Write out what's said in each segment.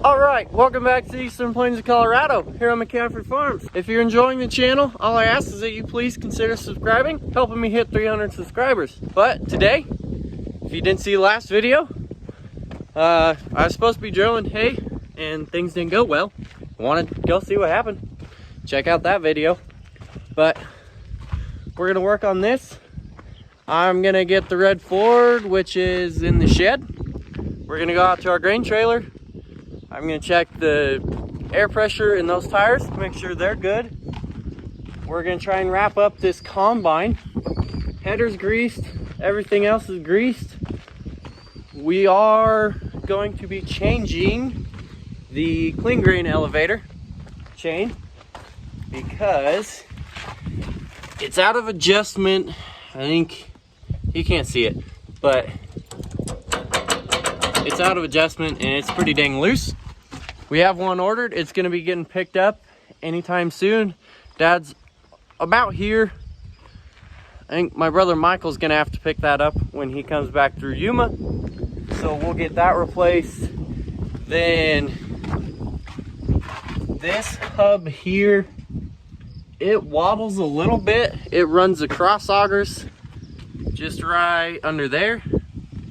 Alright, welcome back to the Eastern Plains of Colorado, here on McCaffrey Farms. If you're enjoying the channel, all I ask is that you please consider subscribing, helping me hit 300 subscribers. But today, if you didn't see the last video, I was supposed to be drilling hay and things didn't go well. I wanted to go see what happened. Check out that video. But we're gonna work on this. I'm gonna get the red Ford, which is in the shed. We're gonna go out to our grain trailer. I'm gonna check the air pressure in those tires to make sure they're good. We're gonna try and wrap up this combine. Header's greased, everything else is greased. We are going to be changing the clean grain elevator chain because it's out of adjustment. I think you can't see it, but it's out of adjustment and it's pretty dang loose. We have one ordered. It's going to be getting picked up anytime soon. Dad's about here. I think my brother Michael's going to have to pick that up when he comes back through Yuma. So we'll get that replaced. Then this hub here, it wobbles a little bit. It runs across augers just right under there.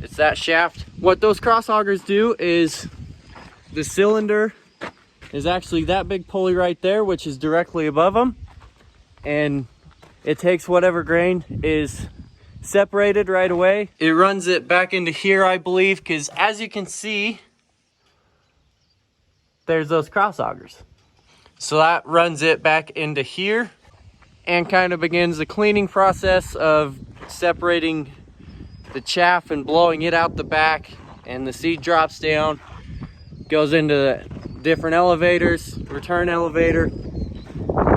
It's that shaft. What those cross augers do is the cylinder is actually that big pulley right there, which is directly above them, and it takes whatever grain is separated right away. It runs it back into here, I believe, because as you can see, there's those cross augers. So that runs it back into here and kind of begins the cleaning process of separating the chaff and blowing it out the back, and the seed drops down, goes into the different elevators, return elevator.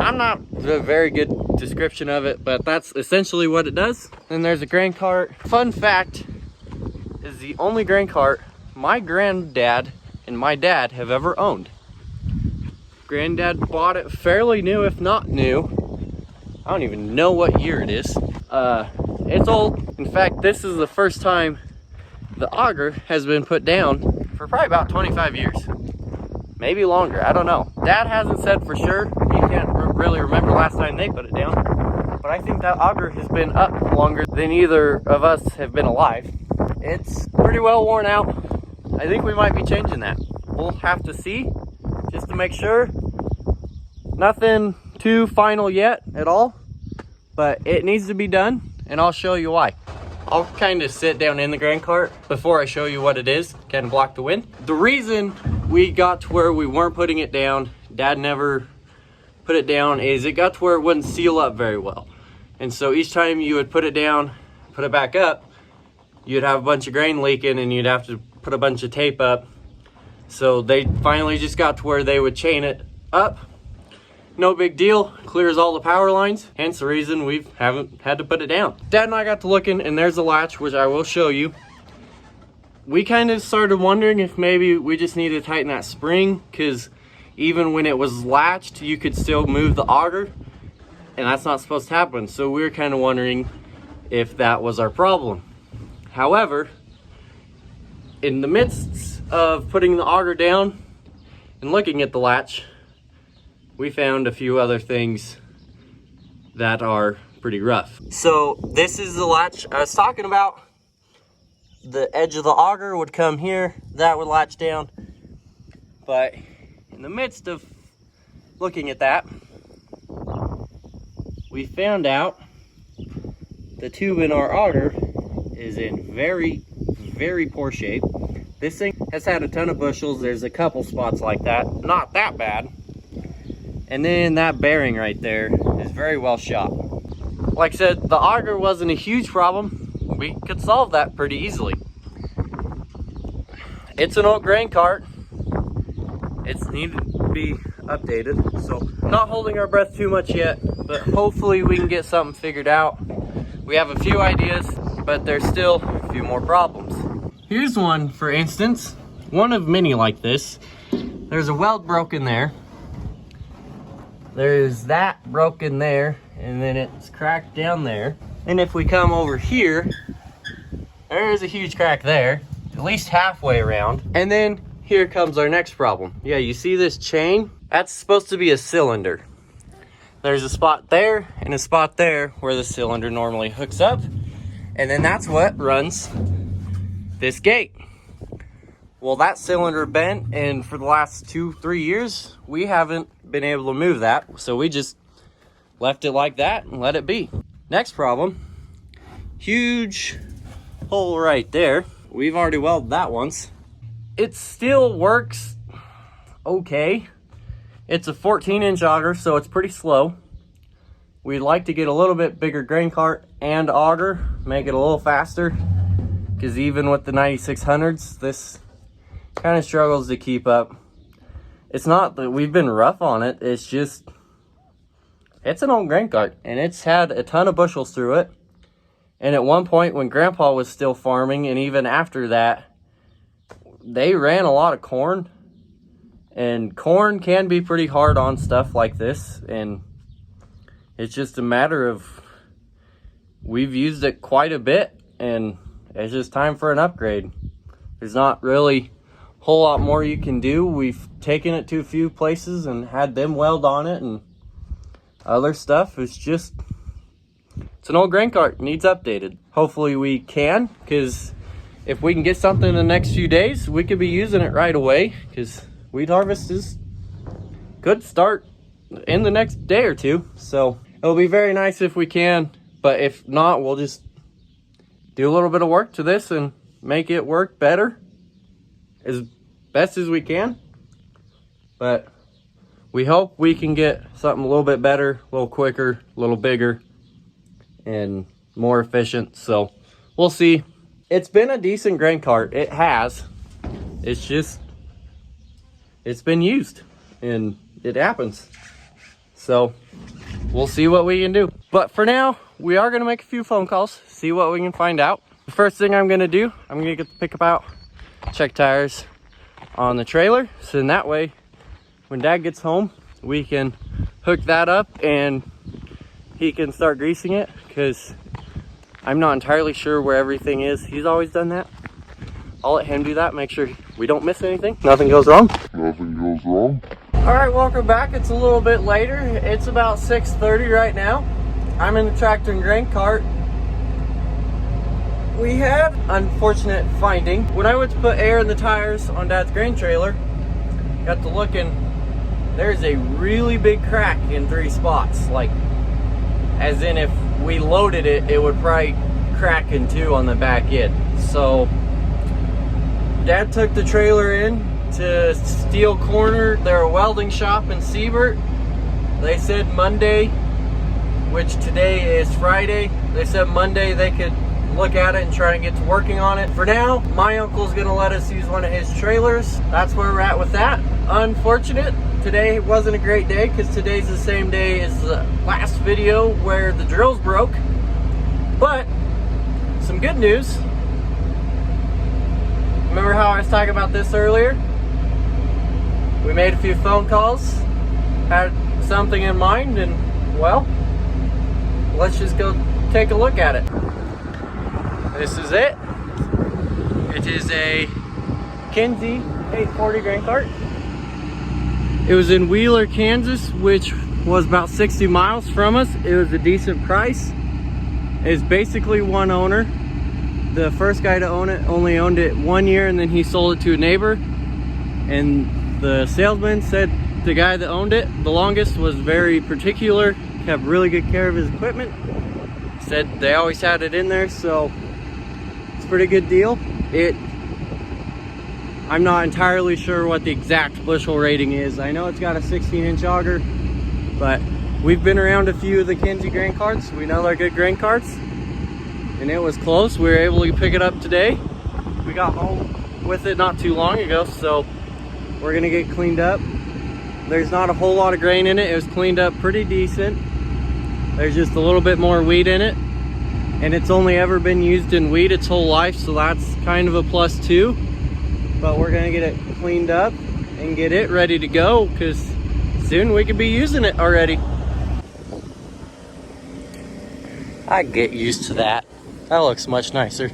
I'm not a very good description of it, but that's essentially what it does. Then there's a grain cart. Fun fact is the only grain cart my granddad and my dad have ever owned. Granddad bought it fairly new, if not new. I don't even know what year it is. It's old. In fact, this is the first time the auger has been put down for probably about 25 years. Maybe longer, I don't know. Dad hasn't said for sure. He can't really remember last time they put it down. But I think that auger has been up longer than either of us have been alive. It's pretty well worn out. I think we might be changing that. We'll have to see, just to make sure. Nothing too final yet at all, but it needs to be done, and I'll show you why. I'll kind of sit down in the grain cart before I show you what it is, kind of block the wind. The reason we got to where we weren't putting it down, Dad never put it down, is it got to where it wouldn't seal up very well. And so each time you would put it down, put it back up, you'd have a bunch of grain leaking and you'd have to put a bunch of tape up. So they finally just got to where they would chain it up. No big deal, clears all the power lines, hence the reason we haven't had to put it down. Dad and I got to looking, and there's the latch, which I will show you. We kind of started wondering if maybe we just need to tighten that spring, because even when it was latched, you could still move the auger, and that's not supposed to happen. So we were kind of wondering if that was our problem. However, in the midst of putting the auger down and looking at the latch, we found a few other things that are pretty rough. So this is the latch I was talking about. The edge of the auger would come here, that would latch down. But in the midst of looking at that, we found out the tube in our auger is in very, very poor shape. This thing has had a ton of bushels. There's a couple spots like that, not that bad. And then that bearing right there is very well shot. Like I said, the auger wasn't a huge problem. We could solve that pretty easily. It's an old grain cart. It's needed to be updated. So not holding our breath too much yet, but hopefully we can get something figured out. We have a few ideas, but there's still a few more problems. Here's one, for instance, one of many like this. There's a weld broken there. There's that broken there, and then it's cracked down there. And if we come over here, there's a huge crack there, at least halfway around. And then here comes our next problem. Yeah, you see this chain? That's supposed to be a cylinder. There's a spot there and a spot there where the cylinder normally hooks up. And then that's what runs this gate. Well, that cylinder bent, and for the last 2-3 years, we haven't been able to move that. So we just left it like that and let it be. Next problem, huge hole right there. We've already welded that once. It still works okay. It's a 14-inch auger, so it's pretty slow. We'd like to get a little bit bigger grain cart and auger, make it a little faster, because even with the 9600s, this kind of struggles to keep up. It's not that we've been rough on it, it's just, it's an old grain cart, and it's had a ton of bushels through it. And at one point when Grandpa was still farming, and even after that, they ran a lot of corn. And corn can be pretty hard on stuff like this, and it's just a matter of, we've used it quite a bit, and it's just time for an upgrade. There's not really a whole lot more you can do. We've taken it to a few places and had them weld on it and other stuff. It's just, it's an old grain cart, needs updated. Hopefully we can, because if we can get something in the next few days, we could be using it right away, because wheat harvest could start in the next day or two. So it'll be very nice if we can, but if not, we'll just do a little bit of work to this and make it work better as best as we can. But we hope we can get something a little bit better, a little quicker, a little bigger, and more efficient. So we'll see. It's been a decent grain cart. It has. It's just, it's been used, and it happens. So we'll see what we can do. But for now, we are going to make a few phone calls, see what we can find out. The first thing I'm going to do, I'm going to get the pickup out, check tires on the trailer. So then that way, when Dad gets home, we can hook that up and he can start greasing it, because I'm not entirely sure where everything is. He's always done that. I'll let him do that, make sure we don't miss anything. Nothing goes wrong. Nothing goes wrong. All right, welcome back. It's a little bit later. It's about 6:30 right now. I'm in the tractor and grain cart. We had unfortunate finding. When I went to put air in the tires on Dad's grain trailer, got to looking, there's a really big crack in 3 spots. Like, as in if we loaded it, it would probably crack in 2 on the back end. So Dad took the trailer in to Steel Corner. They're a welding shop in Siebert. They said Monday, which today is Friday, they said Monday they could look at it and try to get to working on it. For now, my uncle's gonna let us use one of his trailers. That's where we're at with that. Unfortunate, today wasn't a great day, because today's the same day as the last video where the drills broke. But some good news. Remember how I was talking about this earlier? We made a few phone calls, had something in mind, and well, let's just go take a look at it. This is it. It is a Kinze 840 grain cart. It was in Wheeler, Kansas, which was about 60 miles from us. It was a decent price. It's basically one owner. The first guy to own it only owned it 1 year, and then he sold it to a neighbor. And the salesman said the guy that owned it the longest was very particular, kept really good care of his equipment. Said they always had it in there, so it's a pretty good deal. I'm not entirely sure what the exact bushel rating is. I know it's got a 16-inch auger, but we've been around a few of the Kinze grain carts. We know they're good grain carts, and it was close. We were able to pick it up today. We got home with it not too long ago, so we're gonna get cleaned up. There's not a whole lot of grain in it. It was cleaned up pretty decent. There's just a little bit more wheat in it, and it's only ever been used in wheat its whole life, so that's kind of a plus too. But we're gonna get it cleaned up and get it ready to go, because soon we could be using it already. I get used to that. That looks much nicer.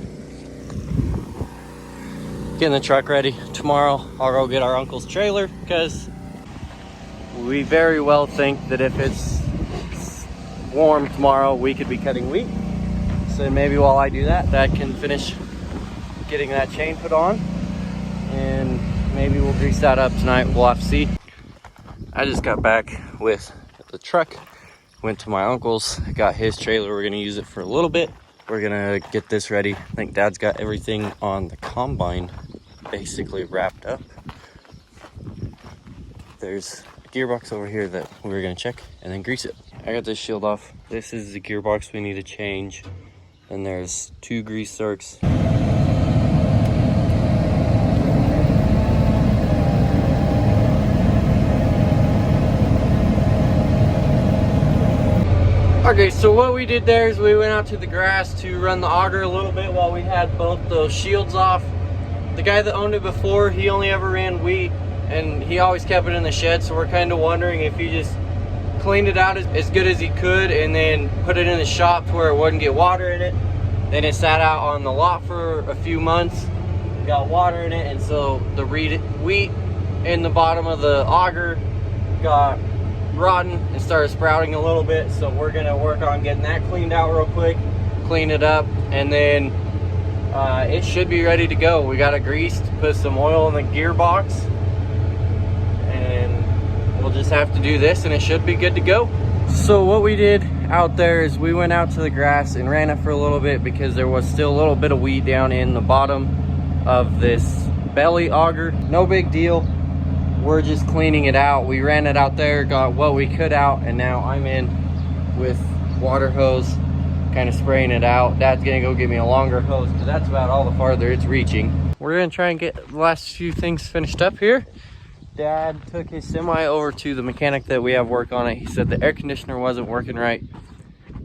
getting the truck ready. Tomorrow I'll go get our uncle's trailer because we very well think that if it's warm tomorrow, we could be cutting wheat. So maybe while I do that, Dad can finish getting that chain put on, and maybe we'll grease that up tonight. We'll have to see. I just got back with the truck, went to my uncle's, got his trailer. We're gonna use it for a little bit. We're gonna get this ready. I think Dad's got everything on the combine basically wrapped up. There's a gearbox over here that we're gonna check and then grease it. I got this shield off. This is the gearbox we need to change. And there's 2 grease zerks. Okay, so what we did there is we went out to the grass to run the auger a little bit while we had both those shields off. The guy that owned it before, he only ever ran wheat, and he always kept it in the shed, so we're kind of wondering if he just cleaned it out as good as he could and then put it in the shop to where it wouldn't get water in it. Then it sat out on the lot for a few months, got water in it, and so the wheat in the bottom of the auger got rotten and started sprouting a little bit. So we're gonna work on getting that cleaned out real quick, clean it up, and then it should be ready to go. We got it greased, put some oil in the gearbox, and we'll just have to do this and it should be good to go. So what we did out there is we went out to the grass and ran it for a little bit because there was still a little bit of weed down in the bottom of this belly auger. No big deal. We're just cleaning it out. We ran it out there, got what we could out, and now I'm in with water hose, kind of spraying it out. Dad's gonna go get me a longer hose because that's about all the farther it's reaching. We're gonna try and get the last few things finished up here. Dad took his semi over to the mechanic that we have work on it. He said the air conditioner wasn't working right,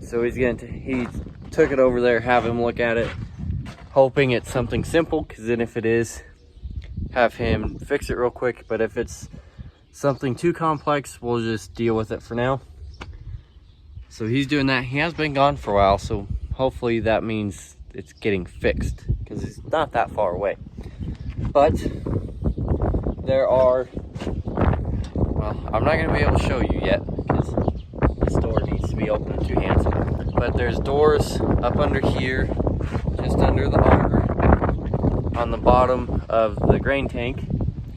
so he took it over there, have him look at it, hoping it's something simple, because then if it is, have him fix it real quick. But if it's something too complex, we'll just deal with it for now. So he's doing that. He has been gone for a while, so hopefully that means it's getting fixed, because it's not that far away. But there are, well, I'm not going to be able to show you yet because this door needs to be open with 2 hands. But there's doors up under here, just under the auger, on the bottom of the grain tank.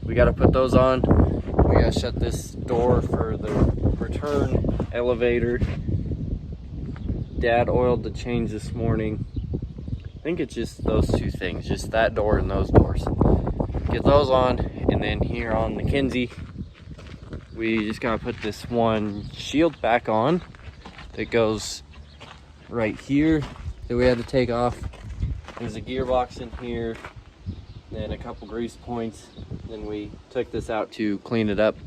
We got to put those on. We got to shut this door for the return elevator. Dad oiled the chains this morning. I think it's just those 2 things, just that door and those doors. Get those on, and then here on the Kinsey, we just gotta put this one shield back on that goes right here that we had to take off. There's a gearbox in here, then a couple grease points. Then we took this out to clean it up.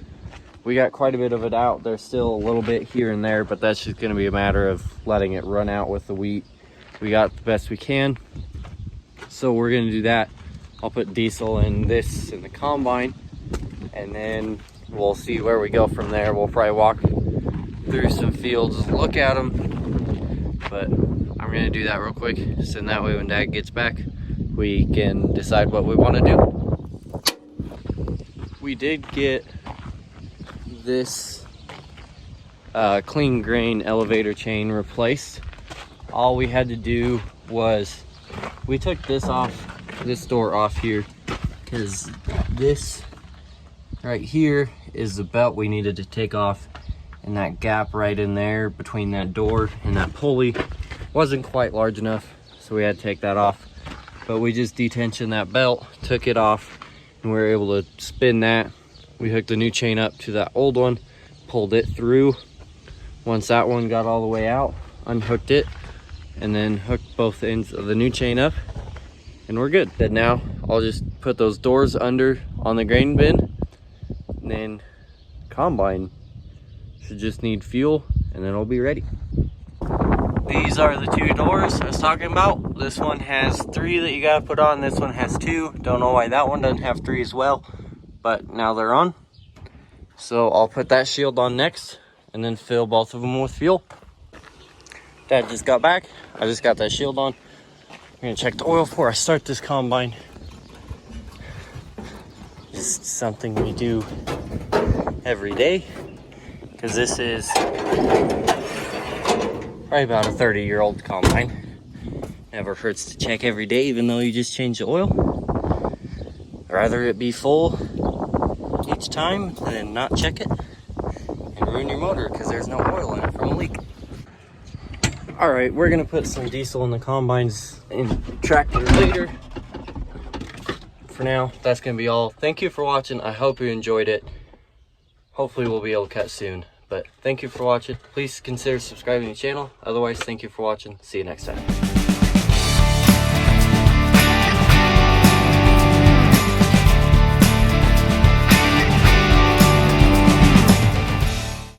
We got quite a bit of it out. There's still a little bit here and there, but that's just gonna be a matter of letting it run out with the wheat. We got the best we can, so we're gonna do that. I'll put diesel in this in the combine, and then we'll see where we go from there. We'll probably walk through some fields, look at them, but I'm gonna do that real quick, so that way when Dad gets back, we can decide what we want to do. We did get this clean grain elevator chain replaced. All we had to do was, we took this door off here, because this right here is the belt we needed to take off, and that gap right in there between that door and that pulley wasn't quite large enough, so we had to take that off. But we just detensioned that belt, took it off, and we were able to spin that. We hooked the new chain up to that old one, pulled it through. Once that one got all the way out, unhooked it, and then hooked both ends of the new chain up, and we're good. Then now I'll just put those doors under on the grain bin, and then combine should just need fuel, and then it'll be ready. These are the 2 doors I was talking about. This one has 3 that you gotta put on. This one has 2. Don't know why that one doesn't have 3 as well, but now they're on. So I'll put that shield on next, and then fill both of them with fuel. Dad just got back. I just got that shield on. I'm gonna check the oil before I start this combine. Just something we do every day, because this is probably about a 30-year-old combine. Never hurts to check every day, even though you just change the oil. Rather it be full each time than not check it and ruin your motor because there's no oil in it from a leak. All right, we're gonna put some diesel in the combines and tractor later. For now, that's gonna be all. Thank you for watching. I hope you enjoyed it. Hopefully we'll be able to cut soon, but thank you for watching. Please consider subscribing to the channel. Otherwise, thank you for watching. See you next time.